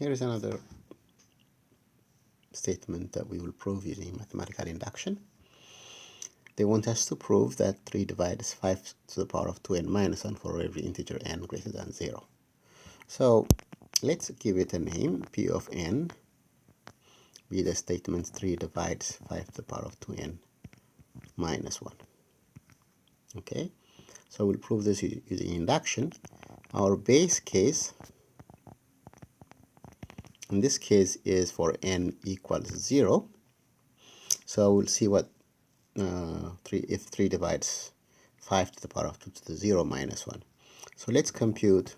here is another statement that we will prove using mathematical induction. They want us to prove that 3 divides 5 to the power of 2n minus 1 for every integer n greater than 0. So let's give it a name. P of n be the statement 3 divides 5 to the power of 2n minus 1. Okay, so we'll prove this using induction. Our base case in this case is for n equals 0. So we'll see what if 3 divides 5 to the power of 2 to the 0 minus 1. So let's compute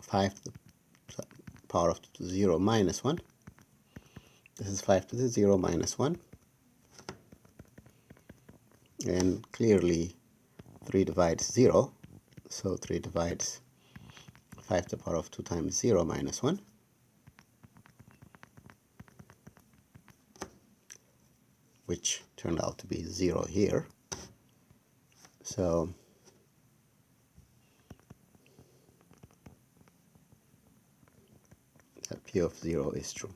5 to the power of 2 to the 0 minus 1. This is 5 to the 0 minus 1. And clearly 3 divides 0. So 3 divides 5 to the power of 2 times 0 minus 1. Which turned out to be 0 here. So that P of 0 is true.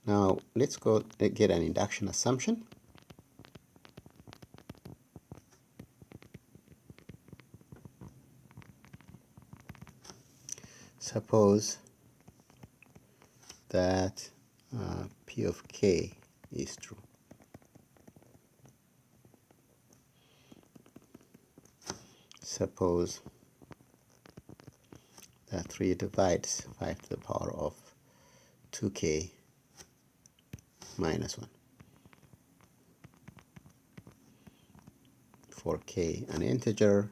Now let's go get an induction assumption. Suppose that P of k is true. Suppose that 3 divides 5 to the power of 2k minus 1 for k an integer,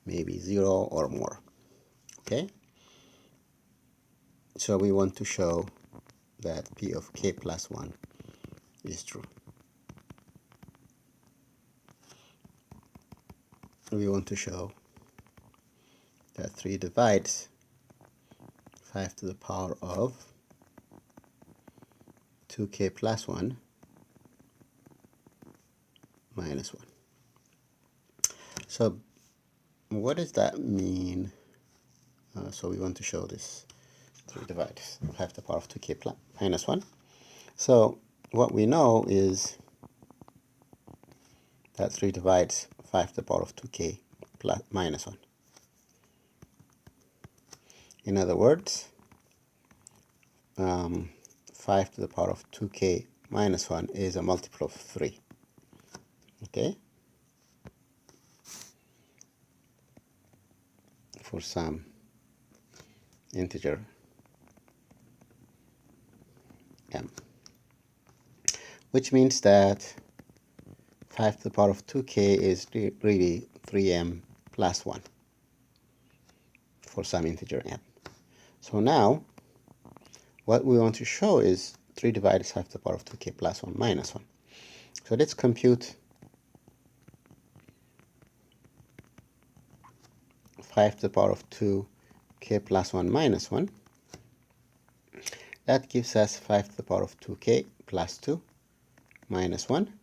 maybe 0 or more. Okay, so we want to show that P of k plus 1 is true. We want to show that 3 divides 5 to the power of 2k plus 1 minus 1. So what does that mean? So we want to show this 3 divides 5 to the power of 2k plus minus 1. So what we know is that 3 divides 5 to the power of 2k plus minus 1. In other words, 5 to the power of 2k minus 1 is a multiple of 3. Okay? For some integer m. Which means that 5 to the power of 2k is really 3m plus 1 for some integer m. So now, what we want to show is 3 divides 5 to the power of 2k plus 1 minus 1. So let's compute 5 to the power of 2k plus 1 minus 1. That gives us 5 to the power of 2k plus 2 minus 1,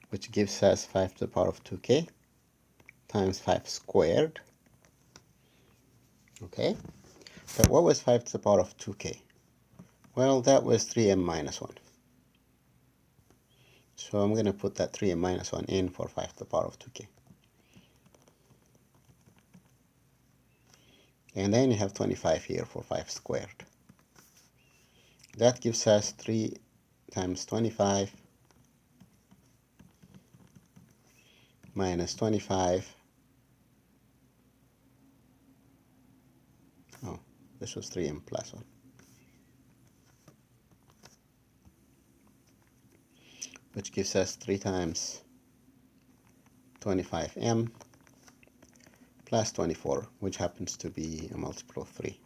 which gives us 5 to the power of 2k times 5 squared. Okay, but what was 5 to the power of 2k? Well, that was 3m minus 1. So I'm going to put that 3m minus 1 in for 5 to the power of 2k. And then you have 25 here for 5 squared. That gives us 3 times 25 minus 25. Oh, this was 3m plus 1. Which gives us 3 times 25m plus 24, which happens to be a multiple of 3.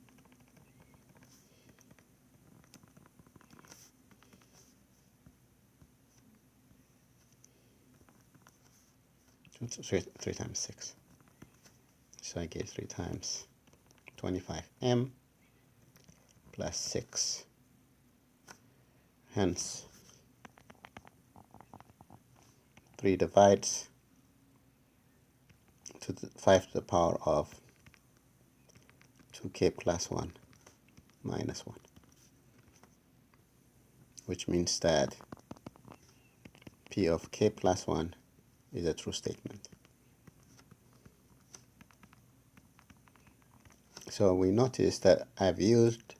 So 3 times 6. So I get 3 times 25m plus 6. Hence, 3 divides to the 5 to the power of 2k plus 1 minus 1, which means that p of k plus 1 is a true statement. So we notice that I've used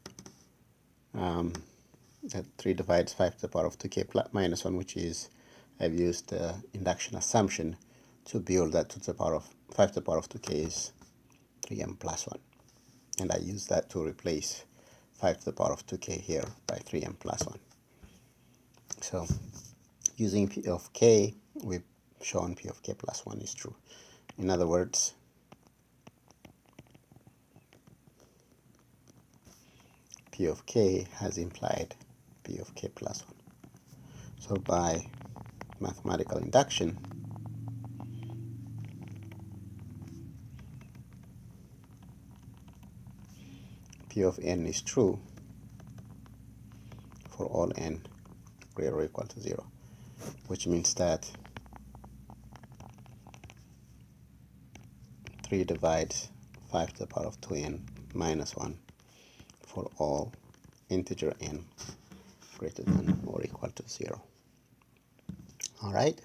that 3 divides 5 to the power of 2k plus minus 1, which is I've used the induction assumption to build that to the power of 5 to the power of 2k is 3m plus 1. And I use that to replace 5 to the power of 2k here by 3m plus 1. So using p of k, we've shown p of k plus 1 is true. In other words, p of k has implied p of k plus 1. So by mathematical induction, p of n is true for all n greater or equal to 0, which means that 3 divides 5 to the power of 2n minus 1 for all integer n greater than or equal to 0. All right.